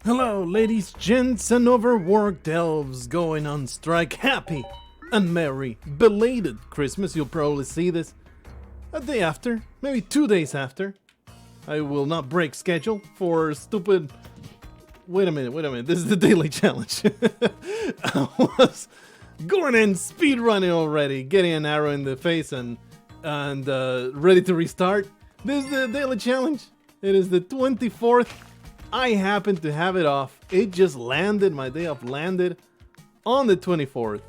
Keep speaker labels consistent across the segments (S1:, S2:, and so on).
S1: Hello, ladies, gents, and overworked elves going on strike. Happy and merry belated Christmas. You'll probably see this a day after, maybe 2 days after. I will not break schedule for stupid... Wait a minute. This is the daily challenge. I was going in speedrunning already, getting an arrow in the face and ready to restart. This is the daily challenge. It is the 24th. I happen to have it off. It just landed, my day off landed on the 24th,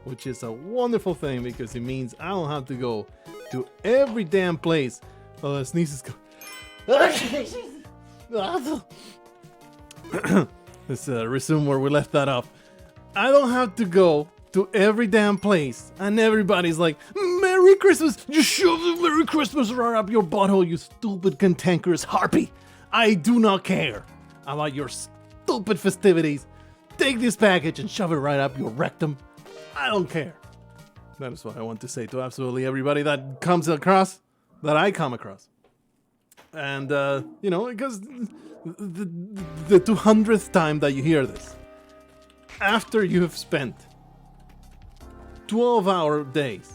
S1: which is a wonderful thing because it means I don't have to go to every damn place. Oh, that sneeze is going. Let's resume where we left that off. I don't have to go to every damn place, and everybody's like, Merry Christmas! Just shove the Merry Christmas right up your butthole, you stupid cantankerous harpy! I do not care about your stupid festivities. Take this package and shove it right up your rectum. I don't care. That is what I want to say to absolutely everybody that comes across, that I come across. And, because the 200th time that you hear this, after you have spent 12-hour days,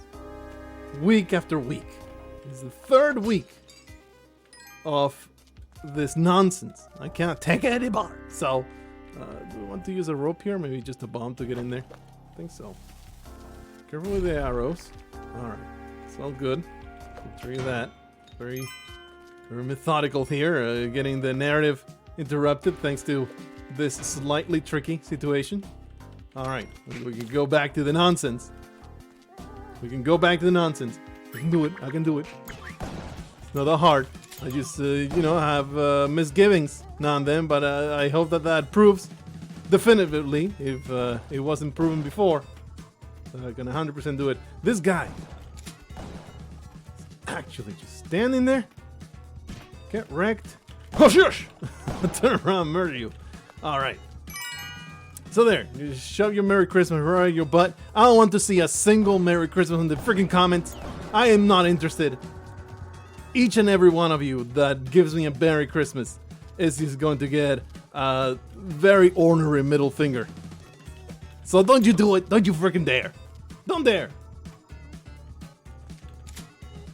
S1: week after week, this is the third week of this nonsense. I can't take it anymore. So, do we want to use a rope here? Maybe just a bomb to get in there? I think so. Careful with the arrows. Alright. It's all good. Tree that. Very methodical here. Getting the narrative interrupted thanks to this slightly tricky situation. Alright. We can go back to the nonsense. We can do it. I can do it. It's not that hard. I just, have misgivings now and then, but I hope that proves definitively, if it wasn't proven before, that I can 100% do it. This guy is actually just standing there. Get wrecked. Oh, shush! Turn around and murder you. Alright. So there, you just shove your Merry Christmas right in your butt. I don't want to see a single Merry Christmas in the freaking comments. I am not interested. Each and every one of you that gives me a Merry Christmas is going to get a very ornery middle finger. So don't you do it. Don't you freaking dare. Don't dare.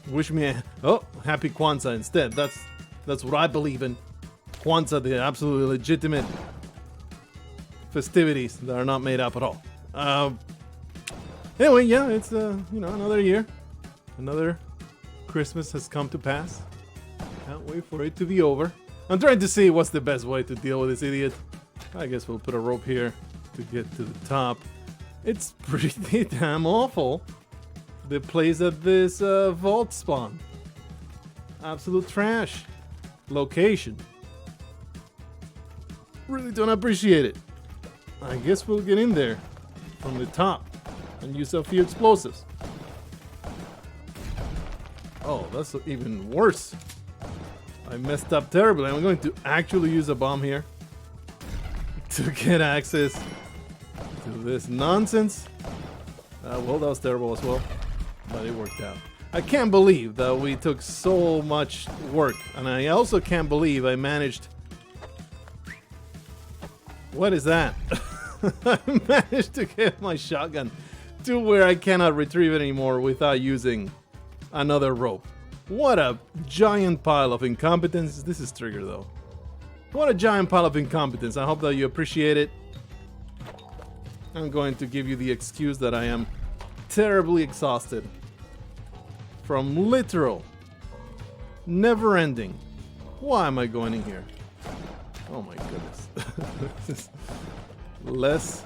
S1: Wish me a... Oh, happy Kwanzaa instead. That's what I believe in. Kwanzaa, the absolutely legitimate festivities that are not made up at all. Anyway, yeah, it's, another year. Another Christmas has come to pass. Can't wait for it to be over. I'm trying to see what's the best way to deal with this idiot. I guess we'll put a rope here to get to the top. It's pretty damn awful, the place at this vault spawn. Absolute trash. Location. Really don't appreciate it. I guess we'll get in there from the top and use a few explosives. Oh, that's even worse. I messed up terribly. I'm going to actually use a bomb here to get access to this nonsense. Well, that was terrible as well, but it worked out. I can't believe that we took so much work, and I also can't believe I managed... What is that? I managed to get my shotgun to where I cannot retrieve it anymore without using another rope. What a giant pile of incompetence. This is Trigger though. What a giant pile of incompetence. I hope that you appreciate it. I'm going to give you the excuse that I am terribly exhausted from literal, never-ending. Why am I going in here? Oh my goodness. This is less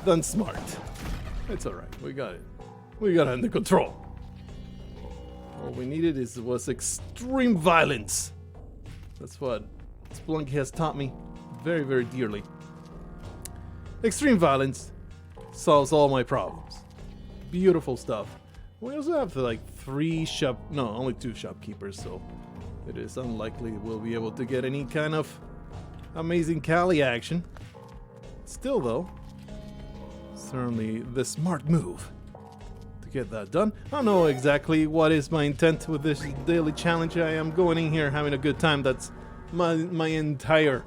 S1: than smart. It's alright. We got it. We got it under control. All we needed was extreme violence. That's what Spelunky has taught me very, very dearly. Extreme violence solves all my problems. Beautiful stuff. We also have only 2 shopkeepers, so it is unlikely we'll be able to get any kind of amazing Cali action. Still though, certainly the smart move to get that done. I don't know exactly what is my intent with this daily challenge. I am going in here having a good time. That's my entire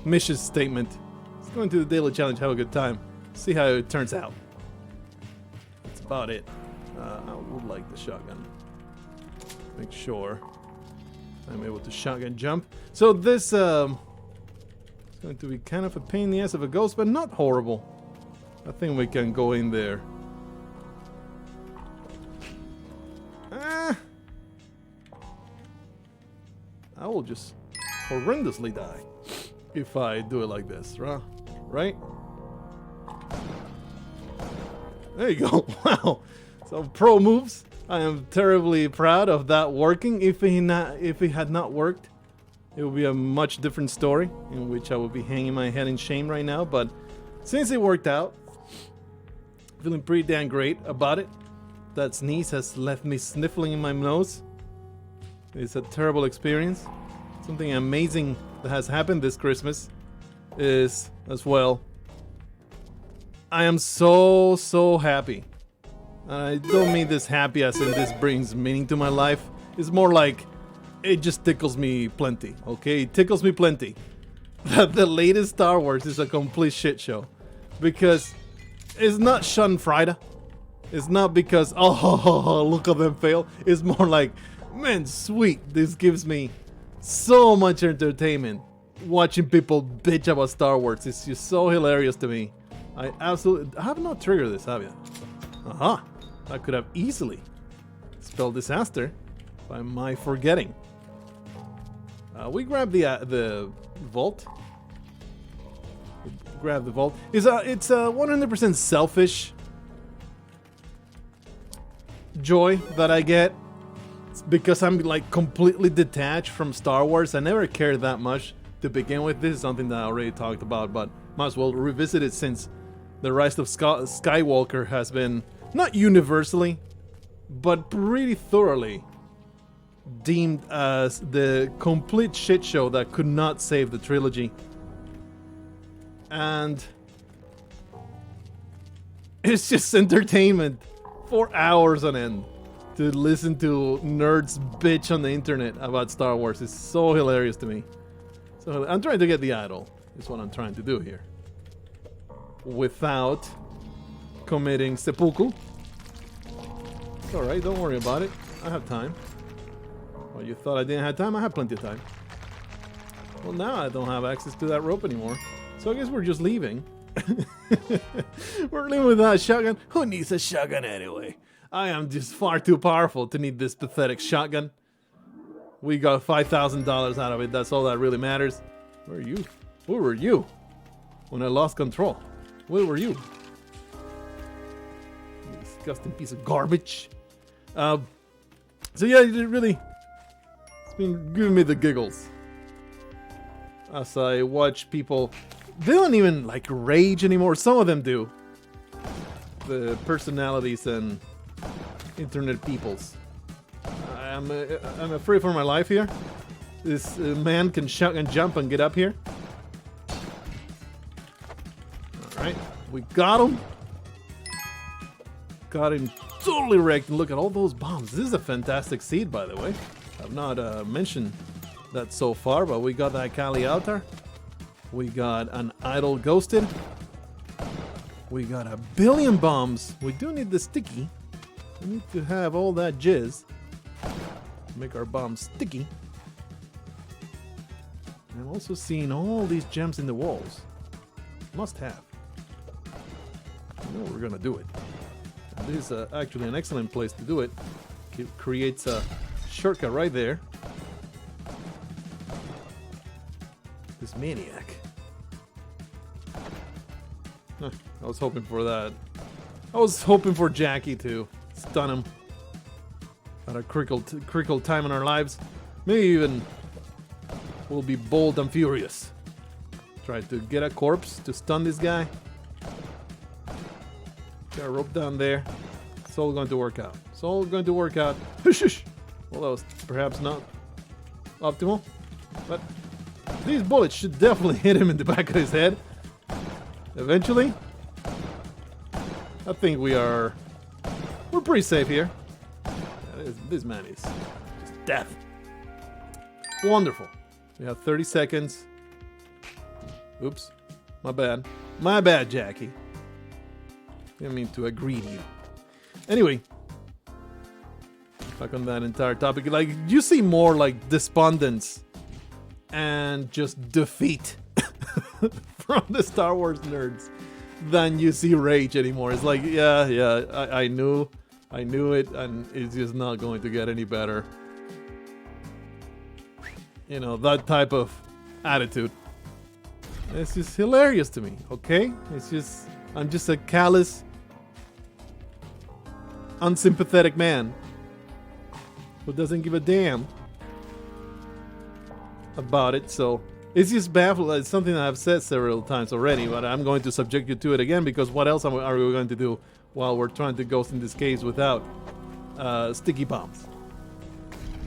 S1: mission statement. Let's go into the daily challenge, have a good time. See how it turns out. That's about it. I would like the shotgun. Make sure I'm able to shotgun jump. So this is going to be kind of a pain in the ass of a ghost, but not horrible. I think we can go in there. I will just horrendously die if I do it like this, right? There you go. Wow. So pro moves. I am terribly proud of that working. If it had not worked, it would be a much different story in which I would be hanging my head in shame right now. But since it worked out, feeling pretty damn great about it. That sneeze has left me sniffling in my nose. It's a terrible experience. Something amazing that has happened this Christmas is, as well, I am so happy. And I don't mean this happy as in this brings meaning to my life. It's more like it just tickles me plenty, okay? It tickles me plenty that the latest Star Wars is a complete shit show. Because it's not Schadenfreude. It's not because, oh, look at them fail. It's more like, man, sweet. This gives me so much entertainment. Watching people bitch about Star Wars. It's just so hilarious to me. I have not triggered this, have you? Aha. I could have easily spelled disaster by my forgetting. We grab the vault. Grab the vault. It's a 100% selfish joy that I get. It's because I'm like completely detached from Star Wars. I never cared that much to begin with. This is something that I already talked about, but might as well revisit it since the Rise of Skywalker has been not universally, but pretty thoroughly deemed as the complete shit show that could not save the trilogy. And it's just entertainment for hours on end to listen to nerds bitch on the internet about Star Wars. It's so hilarious to me. So I'm trying to get the idol, is what I'm trying to do here, without committing seppuku. It's alright, don't worry about it. I have time. Well, you thought I didn't have time? I have plenty of time. Well, now I don't have access to that rope anymore. So I guess we're just leaving. We're leaving without a shotgun. Who needs a shotgun anyway? I am just far too powerful to need this pathetic shotgun. We got $5,000 out of it. That's all that really matters. Where are you? Where were you when I lost control? Where were you? Disgusting piece of garbage. So yeah, it's been giving me the giggles as I watch people. They don't even like rage anymore. Some of them do. The personalities and internet peoples. I'm afraid for my life here. This man can shotgun jump and get up here. All right, we got him. Got him totally wrecked. And look at all those bombs. This is a fantastic seed, by the way. I've not mentioned that so far, but we got that Kali altar. We got an idol ghosted. We got a billion bombs. We do need the sticky. We need to have all that jizz to make our bombs sticky. I'm also seeing all these gems in the walls. Must have. You know we're gonna do it. This is actually an excellent place to do it. It creates a shortcut right there. This maniac. I was hoping for that. I was hoping for Jackie to stun him at a critical time in our lives. Maybe even we'll be bold and furious. Try to get a corpse to stun this guy. Got a rope down there. It's all going to work out. It's all going to work out. Well, that was perhaps not optimal, but these bullets should definitely hit him in the back of his head. Eventually. I think we're pretty safe here. This man is just death. Wonderful. We have 30 seconds. Oops. My bad. My bad, Jackie. Didn't mean to agree to you. Anyway. Back on that entire topic. Like, you see more like despondence and just defeat from the Star Wars nerds than you see rage anymore. It's like, yeah, I knew it, and it's just not going to get any better. You know, that type of attitude. It's just hilarious to me, okay? It's just, I'm just a callous, unsympathetic man who doesn't give a damn about it, so it's just baffling. It's something that I've said several times already, but I'm going to subject you to it again, because what else are we going to do while we're trying to ghost in this case without sticky bombs?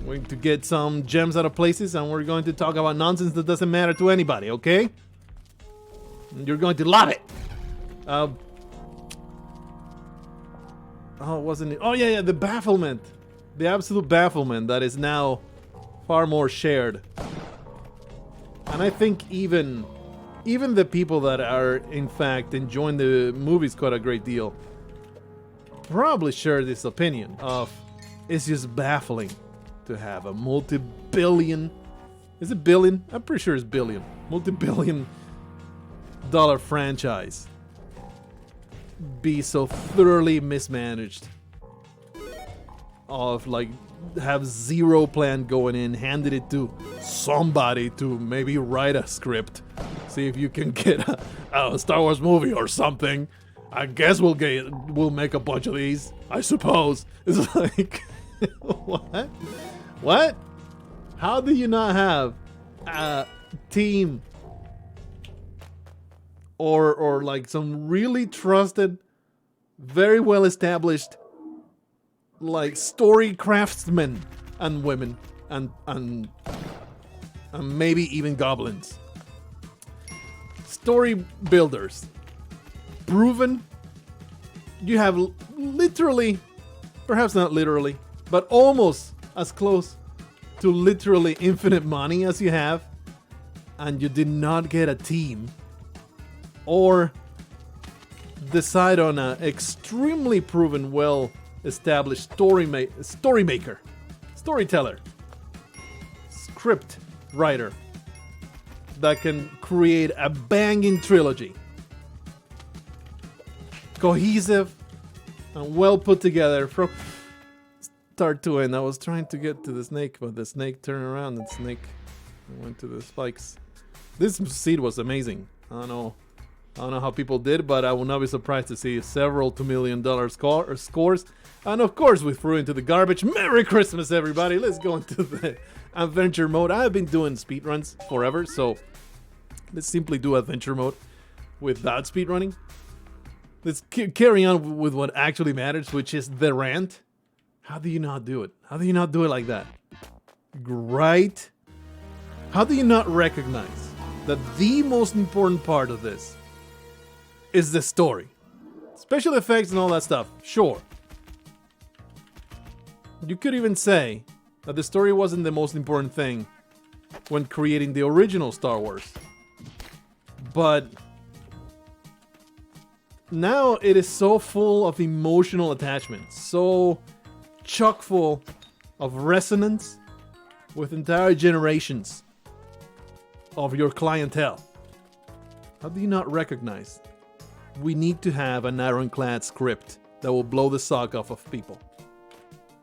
S1: We're going to get some gems out of places, and we're going to talk about nonsense that doesn't matter to anybody, okay? And you're going to love it. Oh, wasn't it? Oh, yeah, the bafflement. The absolute bafflement that is now far more shared. And I think even the people that are, in fact, enjoying the movies quite a great deal probably share this opinion of it's just baffling to have a multi-billion... Is it billion? I'm pretty sure it's billion. Multi-billion dollar franchise be so thoroughly mismanaged, of like have zero plan going in, handed it to somebody to maybe write a script, see if you can get a Star Wars movie or something. I guess we'll make a bunch of these, I suppose. It's like what? How do you not have a team or like some really trusted, very well established like story craftsmen and women and maybe even goblins, story builders, proven? You have literally, perhaps not literally, but almost as close to literally infinite money as you have, and you did not get a team or decide on an extremely proven, well established storyteller, script writer that can create a banging trilogy, cohesive and well put together from start to end. I was trying to get to the snake, but the snake turned around and snake went to the spikes. This seed was amazing. I don't know how people did, but I will not be surprised to see several $2 million scores. And of course, we threw into the garbage. Merry Christmas, everybody! Let's go into the adventure mode. I've been doing speedruns forever, so let's simply do adventure mode without speedrunning. Let's carry on with what actually matters, which is the rant. How do you not do it? How do you not do it like that? Right? How do you not recognize that the most important part of this is the story? Special effects and all that stuff, sure. You could even say that the story wasn't the most important thing when creating the original Star Wars. But now it is so full of emotional attachment, so chock full of resonance with entire generations of your clientele. How do you not recognize? We need to have an ironclad script that will blow the sock off of people.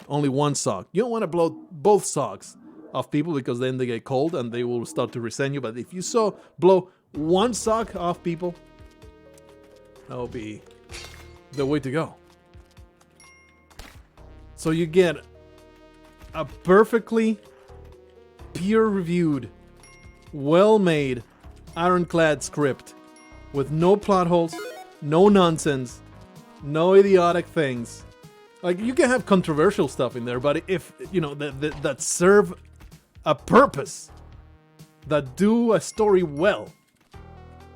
S1: Only one sock. You don't want to blow both socks off people, because then they get cold and they will start to resent you. But if you blow one sock off people, that will be the way to go. So you get a perfectly peer-reviewed, well-made, ironclad script with no plot holes, no nonsense, no idiotic things. Like, you can have controversial stuff in there, but if, you know, that serve a purpose, that do a story well,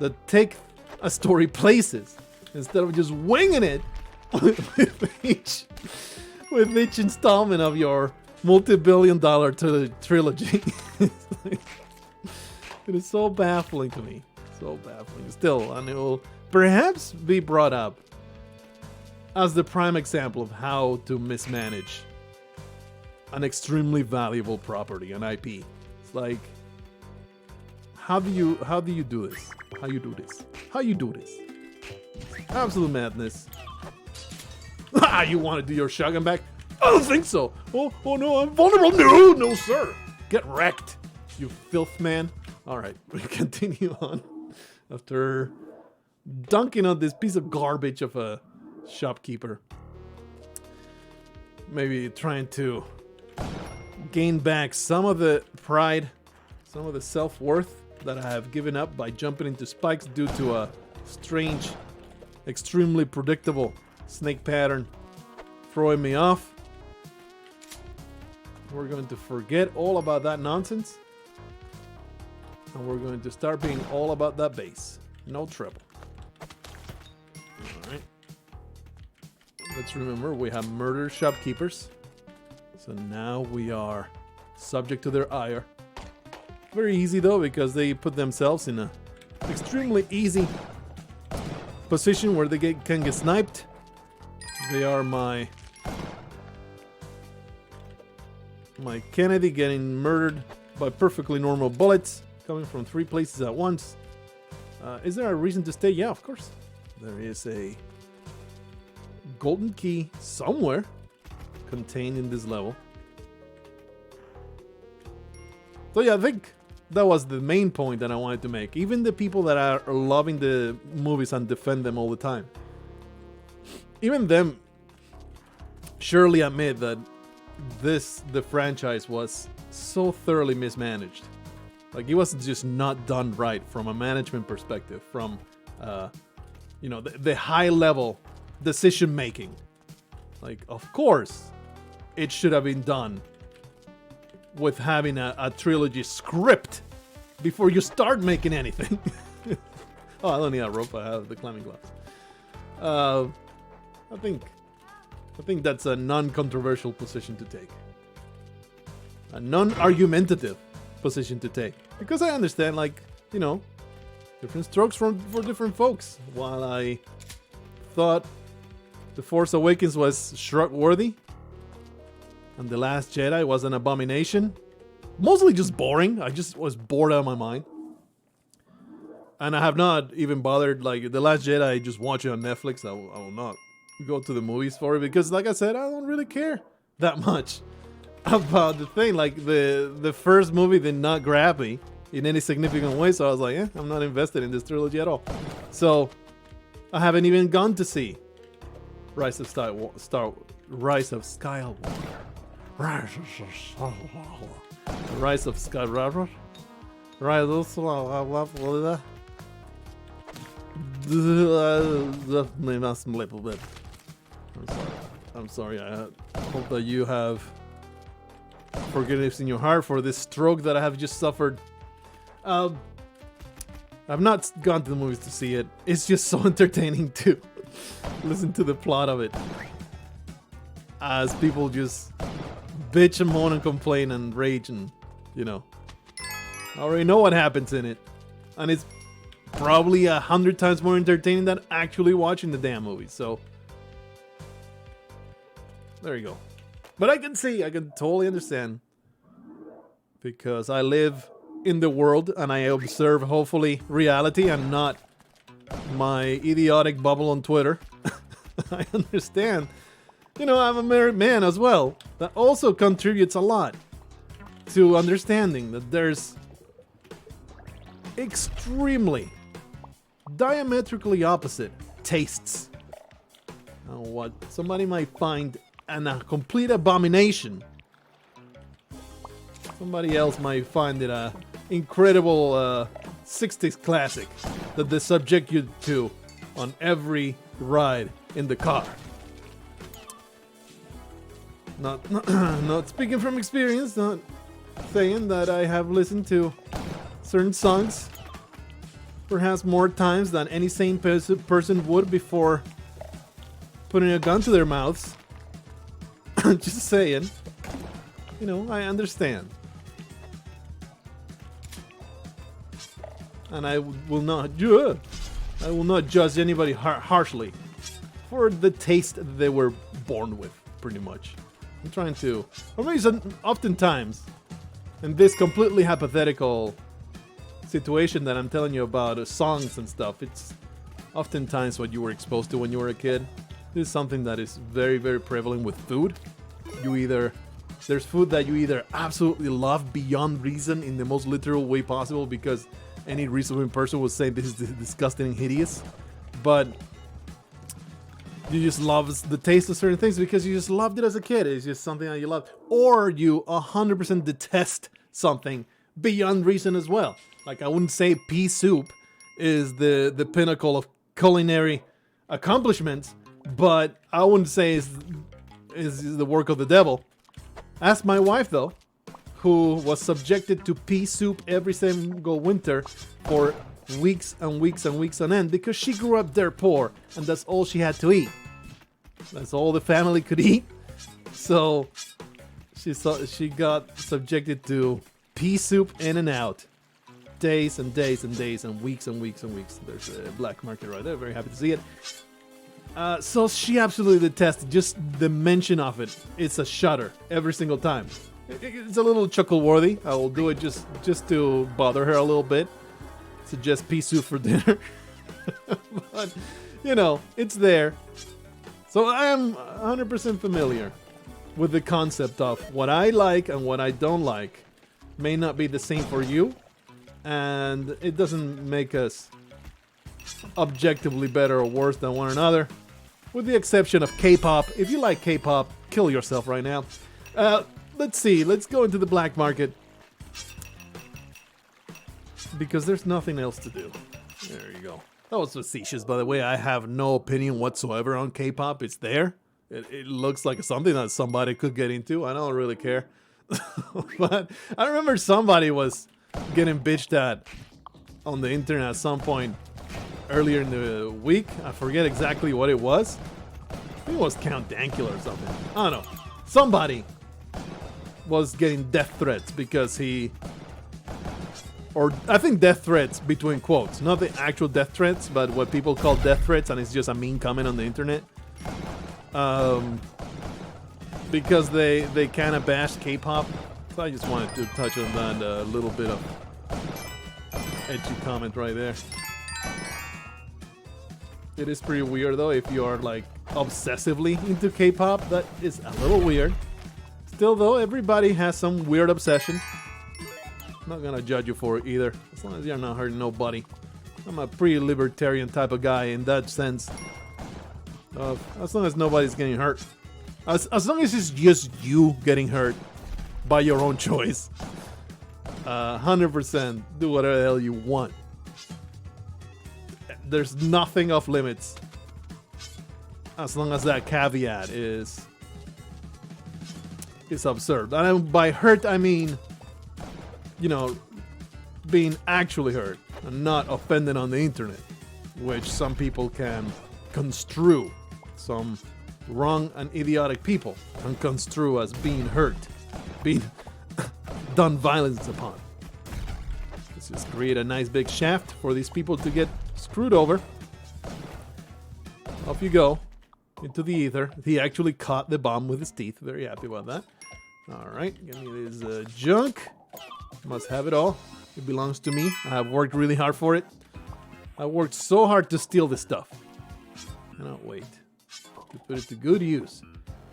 S1: that take a story places, instead of just winging it with each installment of your multi-billion-dollar trilogy. It is so baffling to me. So baffling. Still, and it will perhaps be brought up as the prime example of how to mismanage an extremely valuable property, an IP. It's like, how do you do this? How you do this? How you do this? Absolute madness. Ah, you want to do your shotgun back? I don't think so. Oh no, I'm vulnerable. No, sir. Get wrecked, you filth man. All right, we continue on after dunking on this piece of garbage of a shopkeeper. Maybe trying to gain back some of the pride, some of the self-worth that I have given up by jumping into spikes due to a strange, extremely predictable snake pattern throwing me off. We're going to forget all about that nonsense, and we're going to start being all about that base. No trouble. Alright. Let's remember, we have murdered shopkeepers. So now we are subject to their ire. Very easy though, because they put themselves in a extremely easy position where they can get sniped. They are my Kennedy getting murdered by perfectly normal bullets coming from 3 places at once. Is there a reason to stay? Yeah, of course. There is a golden key somewhere contained in this level. So yeah, I think that was the main point that I wanted to make. Even the people that are loving the movies and defend them all the time, even them surely admit that the franchise was so thoroughly mismanaged. Like, it was just not done right from a management perspective, from the high level decision making. Like, of course it should have been done with having a trilogy script before you start making anything. Oh, I don't need a rope, I have the climbing gloves. I think that's a non-controversial position to take. A non-argumentative position to take. Because I understand, like, different strokes for different folks. While I thought The Force Awakens was shrug-worthy, and The Last Jedi was an abomination, mostly just boring. I just was bored out of my mind. And I have not even bothered, like, The Last Jedi, I just watch it on Netflix. I will not go to the movies for it, because, like I said, I don't really care that much about the thing. Like, the first movie did not grab me in any significant way, so I was like, I'm not invested in this trilogy at all. So I haven't even gone to see Rise of Skywalker. Rise of Skywalker. I'm sorry. I hope that you have forgiveness in your heart for this stroke that I have just suffered. I've not gone to the movies to see it. It's just so entertaining to listen to the plot of it, as people just bitch and moan and complain and rage, and I already know what happens in it, and it's probably 100 times more entertaining than actually watching the damn movie. So there you go. But I can totally understand, because I live in the world and I observe, hopefully, reality and not my idiotic bubble on Twitter. I understand. I'm a married man as well. That also contributes a lot to understanding that there's extremely diametrically opposite tastes. What somebody might find a complete abomination, somebody else might find it a incredible 60s classic that they subject you to on every ride in the car. Not speaking from experience, not saying that I have listened to certain songs perhaps more times than any sane person would before putting a gun to their mouths. Just saying. I understand. and I will not judge anybody harshly for the taste that they were born with, pretty much. I'm trying to, or maybe oftentimes, in this completely hypothetical situation that I'm telling you about, songs and stuff, it's oftentimes what you were exposed to when you were a kid. This is something that is very, very prevalent with food. There's food that you either absolutely love beyond reason in the most literal way possible, because any reasonable person would say this is disgusting and hideous, but you just love the taste of certain things because you just loved it as a kid. It's just something that you love. Or you 100% detest something beyond reason as well. Like, I wouldn't say pea soup is the pinnacle of culinary accomplishments, but I wouldn't say is the work of the devil. Ask my wife, though, who was subjected to pea soup every single winter for weeks and weeks and weeks on end because she grew up dirt poor and that's all she had to eat. That's all the family could eat. So she got subjected to pea soup in and out. Days and days and days and weeks and weeks and weeks. There's a black market right there. Very happy to see it. So she absolutely detested just the mention of it. It's a shudder every single time. It's a little chuckle-worthy. I will do it just to bother her a little bit. Suggest pea soup for dinner. But, you know, it's there. So I am 100% familiar with the concept of what I like and what I don't like may not be the same for you. And it doesn't make us objectively better or worse than one another. With the exception of K-pop. If you like K-pop, kill yourself right now. Let's see. Let's go into the black market. Because there's nothing else to do. There you go. That was facetious, by the way. I have no opinion whatsoever on K-pop. It's there. It looks like something that somebody could get into. I don't really care. But I remember somebody was getting bitched at on the internet at some point earlier in the week. I forget exactly what it was. I think it was Count Dankula or something. I don't know. Somebody was getting death threats because or I think death threats between quotes, not the actual death threats, but what people call death threats, and it's just a mean comment on the internet. Because they kind of bashed K-pop. So I just wanted to touch on that little bit of edgy comment right there. It is pretty weird though if you are like obsessively into K-pop. That is a little weird. Still though, everybody has some weird obsession. I'm not gonna judge you for it either, as long as you're not hurting nobody. I'm a pretty libertarian type of guy in that sense. As long as nobody's getting hurt. As long as it's just you getting hurt by your own choice. 100% do whatever the hell you want. There's nothing off limits. As long as that caveat is observed. And by hurt, I mean, you know, being actually hurt and not offended on the internet, which some people can construe. Some wrong and idiotic people can construe as being hurt, being done violence upon. Let's just create a nice big shaft for these people to get screwed over. Off you go into the ether. He actually caught the bomb with his teeth. Very happy about that. Alright, give me this junk. Must have it all. It belongs to me. I have worked really hard for it. I worked so hard to steal this stuff. Cannot wait to put it to good use.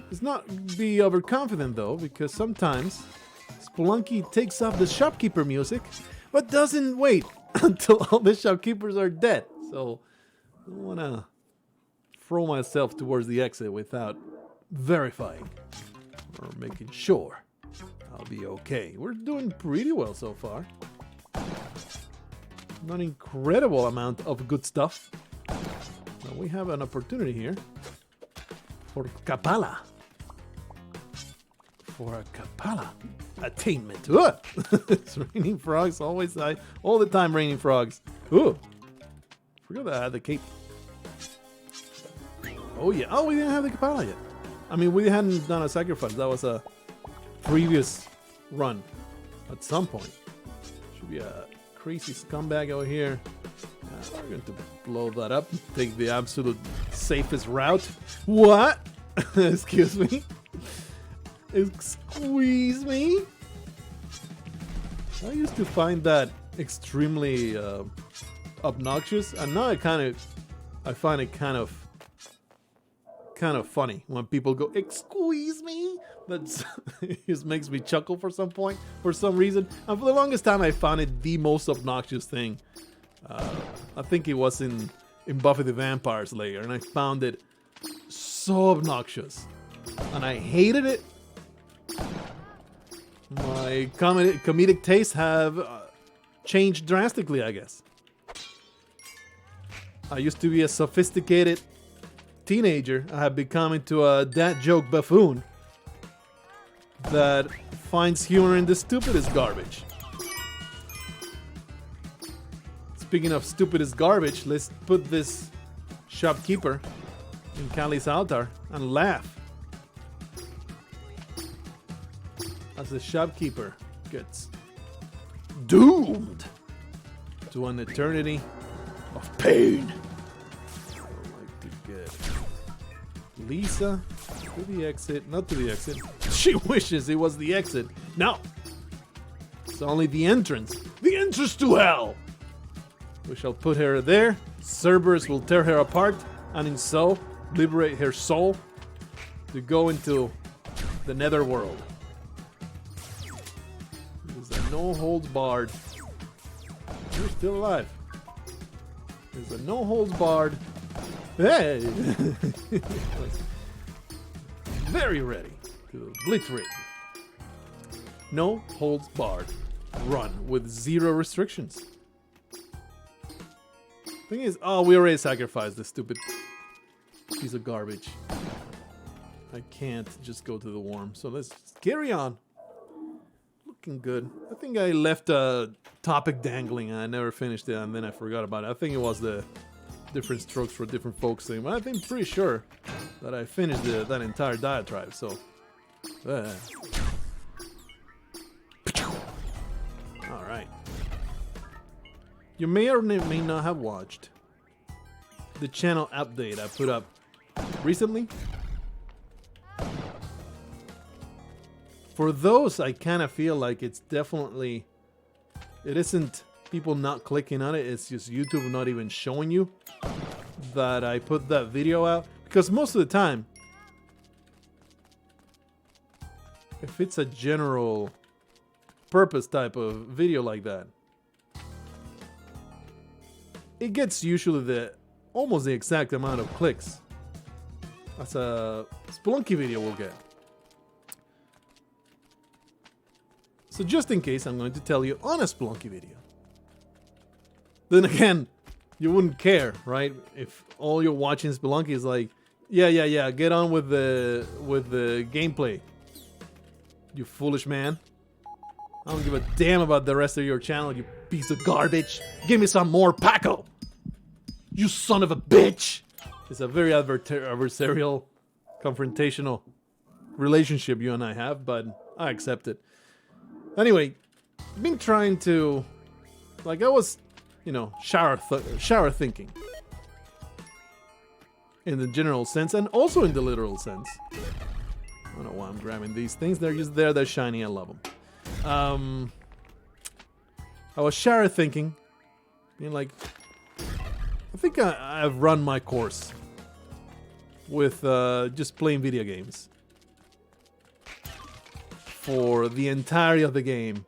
S1: Let's not be overconfident though, because sometimes Spelunky takes off the shopkeeper music, but doesn't wait until all the shopkeepers are dead. So I don't want to throw myself towards the exit without verifying or making sure I'll be okay. We're doing pretty well so far. Not an incredible amount of good stuff. Now we have an opportunity here for Kapala. For a Kapala attainment. It's raining frogs always. All the time raining frogs. Ooh. Forgot that I had the cape. Oh yeah. Oh, we didn't have the Kapala yet. I mean, we hadn't done a sacrifice. That was a previous run at some point. Should be a crazy scumbag over here. We're going to blow that up. Take the absolute safest route. What? Excuse me. Squeeze me. I used to find that extremely obnoxious, and now I find it kind of funny when people go "squeeze me." That's it just makes me chuckle for some reason. And for the longest time, I found it the most obnoxious thing. I think it was in Buffy the Vampire Slayer, and I found it so obnoxious, and I hated it. My comedic tastes have changed drastically, I guess. I used to be a sophisticated teenager. I have become into a dad joke buffoon that finds humor in the stupidest garbage. Speaking of stupidest garbage, let's put this shopkeeper in Kali's altar and laugh as the shopkeeper gets doomed to an eternity of pain. I would like to get Lisa to the exit, not to the exit. She wishes it was the exit. No, it's only the entrance to hell. We shall put her there. Cerberus will tear her apart, and in so liberate her soul to go into the netherworld. There's a no holds barred. You're still alive. There's a no holds barred. Hey! Very ready to obliterate. No holds barred. Run with 0 restrictions. Thing is, oh, we already sacrificed this stupid piece of garbage. I can't just go to the worm, so let's carry on. Looking good. I think I left a topic dangling and I never finished it, and then I forgot about it. I think it was the different strokes for different folks thing, but I think pretty sure that I finished that entire diatribe, so... Alright. You may or may not have watched the channel update I put up recently. For those, I kind of feel like it's definitely... It isn't people not clicking on it, it's just YouTube not even showing you that I put that video out. Because most of the time, if it's a general purpose type of video like that, it gets usually almost the exact amount of clicks as a Spelunky video will get. So just in case, I'm going to tell you on a Spelunky video. Then again, you wouldn't care, right? If all you're watching Spelunky is like, yeah, get on with the gameplay. You foolish man. I don't give a damn about the rest of your channel, you piece of garbage. Give me some more Paco. You son of a bitch. It's a very adversarial, confrontational relationship you and I have, but I accept it. Anyway, I've been trying to, like, I was, shower thinking. In the general sense, and also in the literal sense. I don't know why I'm grabbing these things. They're just there, they're shiny, I love them. I was shower thinking, being like, I think I've run my course with just playing video games for the entirety of the game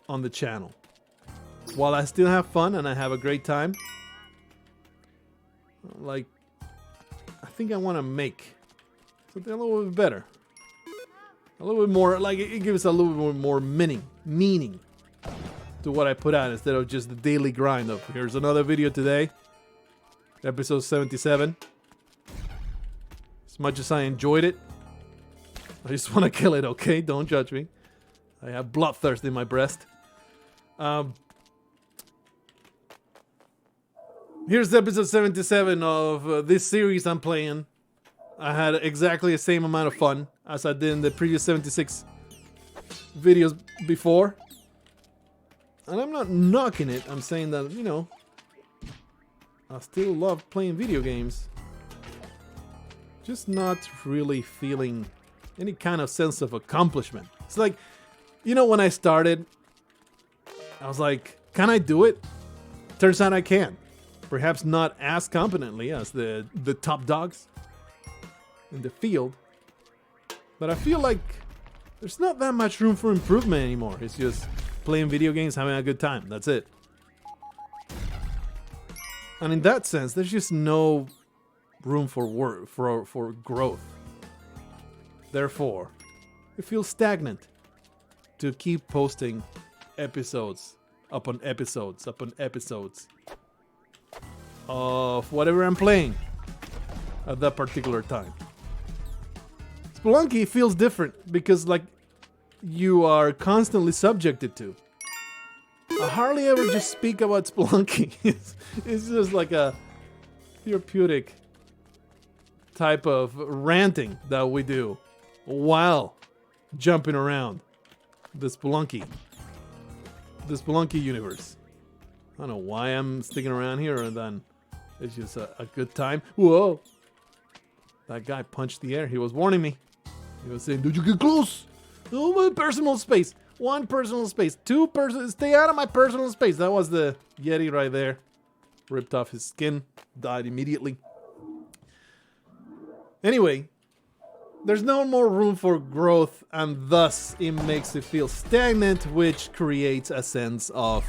S1: on the channel. While I still have fun and I have a great time, like, I think I want to make something a little bit better. A little bit more, like, it gives a little bit more meaning to what I put out instead of just the daily grind of here's another video today, episode 77. As much as I enjoyed it, I just want to kill it, okay? Don't judge me. I have bloodthirst in my breast. Here's episode 77 of this series I'm playing. I had exactly the same amount of fun as I did in the previous 76 videos before. And I'm not knocking it. I'm saying that, you know, I still love playing video games. Just not really feeling any kind of sense of accomplishment. It's like, you know, when I started, I was like, can I do it? Turns out I can. Perhaps not as competently as the top dogs in the field. But I feel like there's not that much room for improvement anymore. It's just playing video games, having a good time. That's it. And in that sense, there's just no room for growth. Therefore, it feels stagnant to keep posting episodes upon episodes upon episodes of whatever I'm playing at that particular time. Spelunky feels different because, like, you are constantly subjected to. I hardly ever just speak about Spelunky. It's just like a therapeutic type of ranting that we do while jumping around the Spelunky universe. I don't know why I'm sticking around here, and then it's just a good time. Whoa! That guy punched the air. He was warning me. He was saying, "Did you get close? Oh, my personal space. One personal space. Two personal. Stay out of my personal space." That was the Yeti right there. Ripped off his skin. Died immediately. Anyway, there's no more room for growth, and thus it makes it feel stagnant, which creates a sense of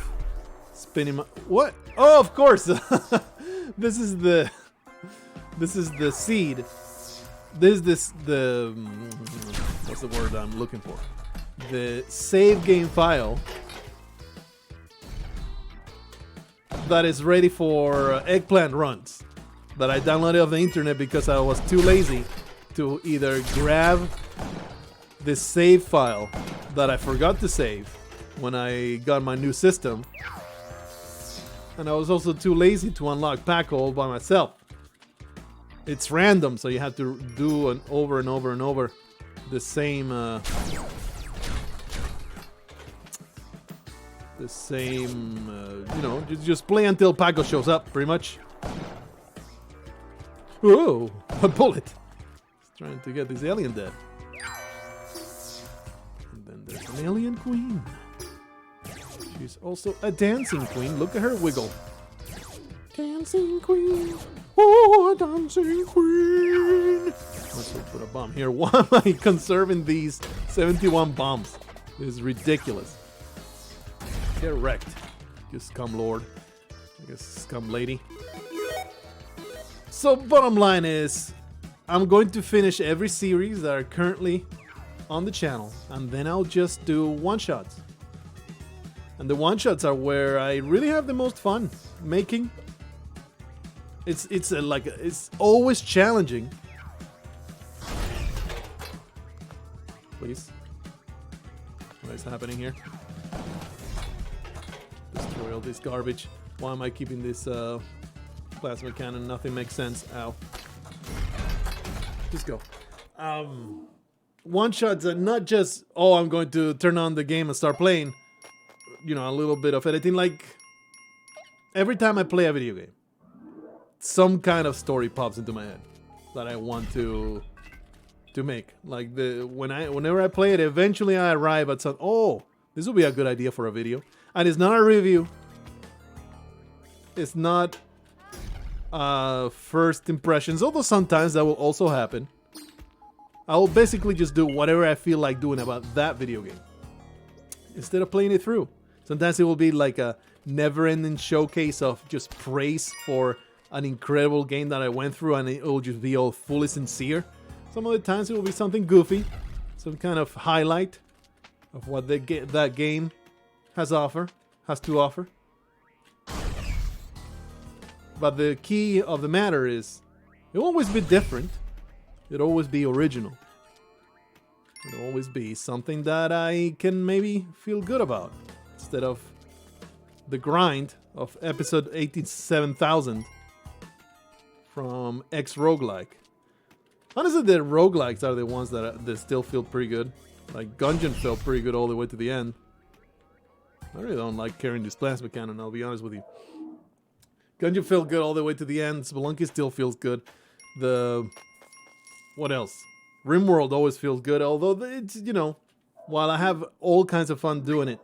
S1: spinning my... What? Oh, of course! This is the seed. The what's the word I'm looking for? The save game file that is ready for eggplant runs that I downloaded off the internet because I was too lazy to either grab this save file that I forgot to save when I got my new system, and I was also too lazy to unlock Pack all by myself. It's random, so you have to do an over and over and over the same you know, just play until Paco shows up, pretty much. Whoa, a bullet. He's trying to get this alien dead. And then there's an alien queen. She's also a dancing queen. Look at her wiggle. Dancing queen. Oh, a dancing queen. Let's put a bomb here. Why am I conserving these 71 bombs? This is ridiculous. Get wrecked. You scum lord. I guess scum lady. So bottom line is, I'm going to finish every series that are currently on the channel, and then I'll just do one-shots. And the one-shots are where I really have the most fun making. It's always challenging. Please. What is happening here? Destroy all this garbage. Why am I keeping this plasma cannon? Nothing makes sense. Ow. Just go. One-shots are not just, oh, I'm going to turn on the game and start playing. You know, a little bit of editing. Like, every time I play a video game, some kind of story pops into my head that I want to make. Like, whenever I play it, eventually I arrive at some, oh, this will be a good idea for a video. And it's not a review. It's not first impressions, although sometimes that will also happen. I will basically just do whatever I feel like doing about that video game instead of playing it through. Sometimes it will be like a never-ending showcase of just praise for an incredible game that I went through, and it will just be all fully sincere. Some other times it will be something goofy, some kind of highlight of what that game has to offer. But the key of the matter is, it'll always be different. It'll always be original. It'll always be something that I can maybe feel good about, instead of the grind of episode 87,000 from X Roguelike. Honestly, the roguelikes are the ones that still feel pretty good. Like Gungeon felt pretty good all the way to the end. I really don't like carrying this plasma cannon, I'll be honest with you. Gungeon felt good all the way to the end. Spelunky still feels good. What else? RimWorld always feels good, although it's, you know, while I have all kinds of fun doing it,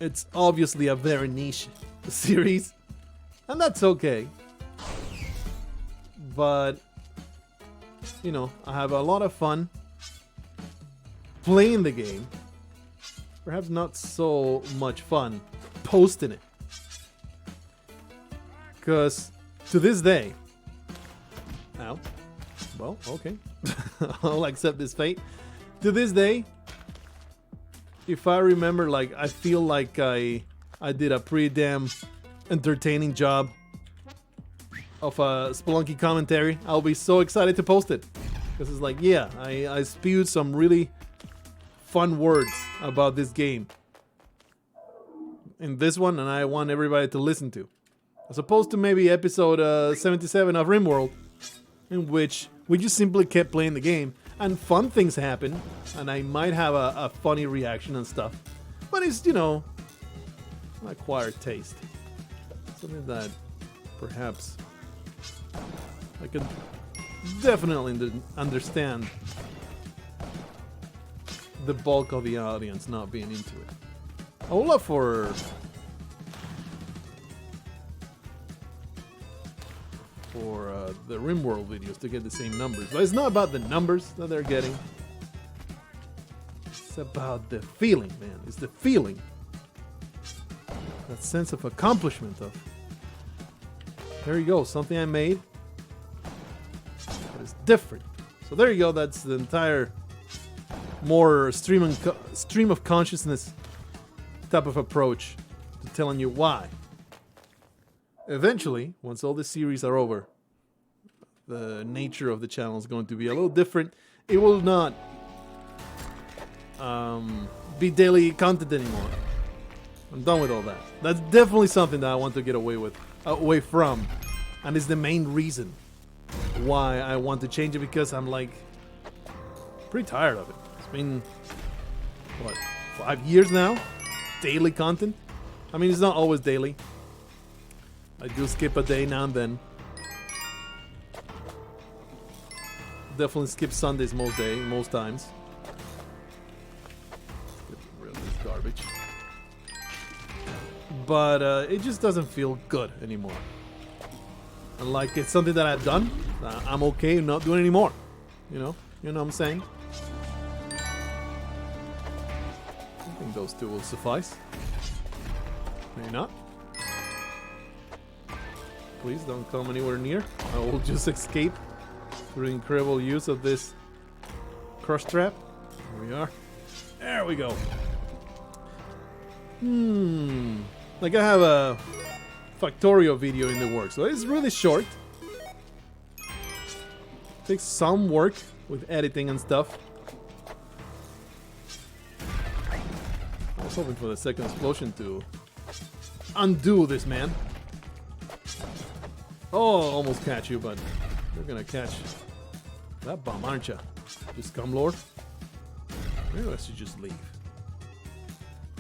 S1: it's obviously a very niche series, and that's okay. But, you know, I have a lot of fun playing the game. Perhaps not so much fun posting it. Because to this day, now, well, okay, I'll accept this fate. To this day, if I remember, like, I feel like I did a pretty damn entertaining job of a Spelunky commentary, I'll be so excited to post it. Because it's like, yeah, I spewed some really fun words about this game in this one, and I want everybody to listen to. As opposed to maybe episode 77 of RimWorld, in which we just simply kept playing the game, and fun things happen, and I might have a funny reaction and stuff. But it's, you know, an acquired taste. Something that perhaps I could definitely understand the bulk of the audience not being into it. I would love for the RimWorld videos to get the same numbers. But it's not about the numbers that they're getting. It's about the feeling, man. It's the feeling. That sense of accomplishment of, there you go, something I made that is different. So there you go, that's the entire more stream of consciousness type of approach to telling you why. Eventually, once all the series are over, the nature of the channel is going to be a little different. It will not be daily content anymore. I'm done with all that. That's definitely something that I want to get away from, and it's the main reason why I want to change it, because I'm like pretty tired of it. It's been what, 5 years now? Daily content? I mean, it's not always daily. I do skip a day now and then. Definitely skip Sundays most times. Get rid of this garbage. But it just doesn't feel good anymore. And like, it's something that I've done. I'm okay not doing anymore. You know what I'm saying? I think those two will suffice. Maybe not. Please don't come anywhere near. I will just escape through the incredible use of this crush trap. Here we are. There we go. Like, I have a Factorio video in the works, so it's really short. Takes some work with editing and stuff. I was hoping for the second explosion to undo this man. Oh, almost catch you, but you're gonna catch that bomb, aren't you? You scumlord. Maybe I should just leave.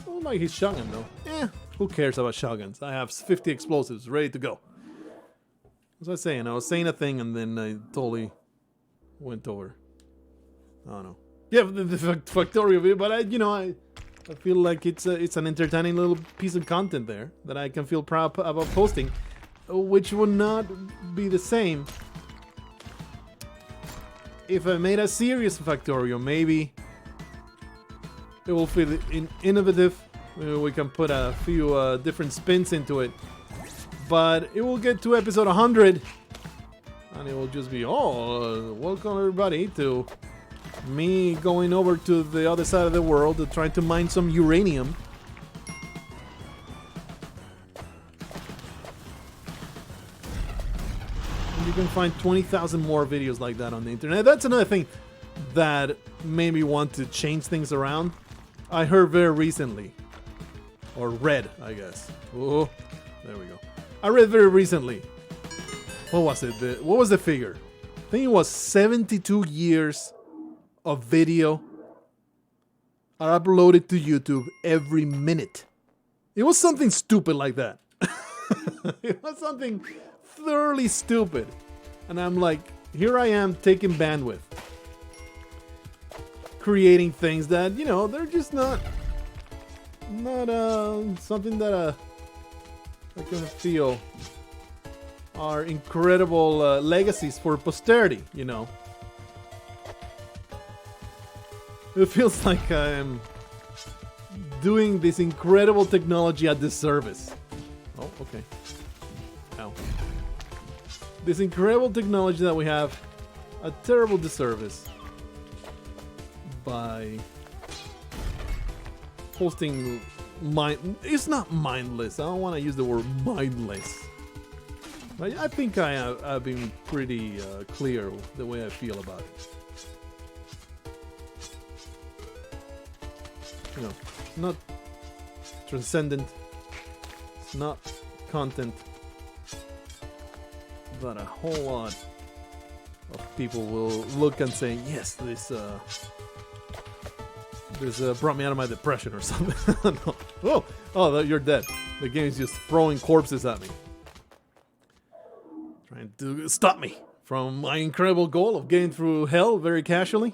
S1: I don't like his shotgun though. Who cares about shotguns? I have 50 explosives ready to go. What was I saying? I was saying a thing and then I totally went over. I don't know. Yeah, the Factorio video, but I feel like it's an entertaining little piece of content there that I can feel proud about posting, which would not be the same if I made a serious Factorio. Maybe it will feel innovative. Maybe we can put a few different spins into it. But it will get to episode 100, and it will just be, welcome everybody to me going over to the other side of the world to try to mine some uranium. And you can find 20,000 more videos like that on the internet. That's another thing that made me want to change things around. I heard very recently, or read, I guess. Oh, there we go. I read very recently. What was it? What was the figure? I think it was 72 years of video are uploaded to YouTube every minute. It was something stupid like that. It was something thoroughly stupid. And I'm like, here I am taking bandwidth. Creating things that, you know, they're just not something that I can feel are incredible legacies for posterity, you know. It feels like I'm doing this incredible technology a disservice. Oh, okay. Ow. This incredible technology that we have a terrible disservice by posting it's not mindless. I don't want to use the word mindless. But I think I've been pretty clear the way I feel about it. You know, it's not transcendent. It's not content. But a whole lot of people will look and say, yes, this brought me out of my depression or something. No. Oh, you're dead. The game's just throwing corpses at me. Trying to stop me from my incredible goal of getting through hell very casually.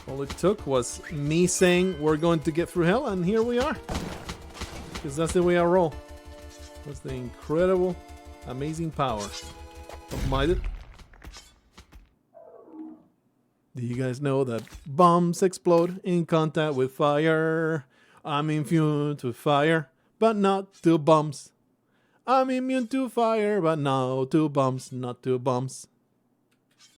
S1: All it took was me saying we're going to get through hell, and here we are. Because that's the way I roll. That's the incredible, amazing power of my... Do you guys know that bombs explode in contact with fire? I'm immune to fire, but not to bombs. I'm immune to fire, but not to bombs, not to bombs.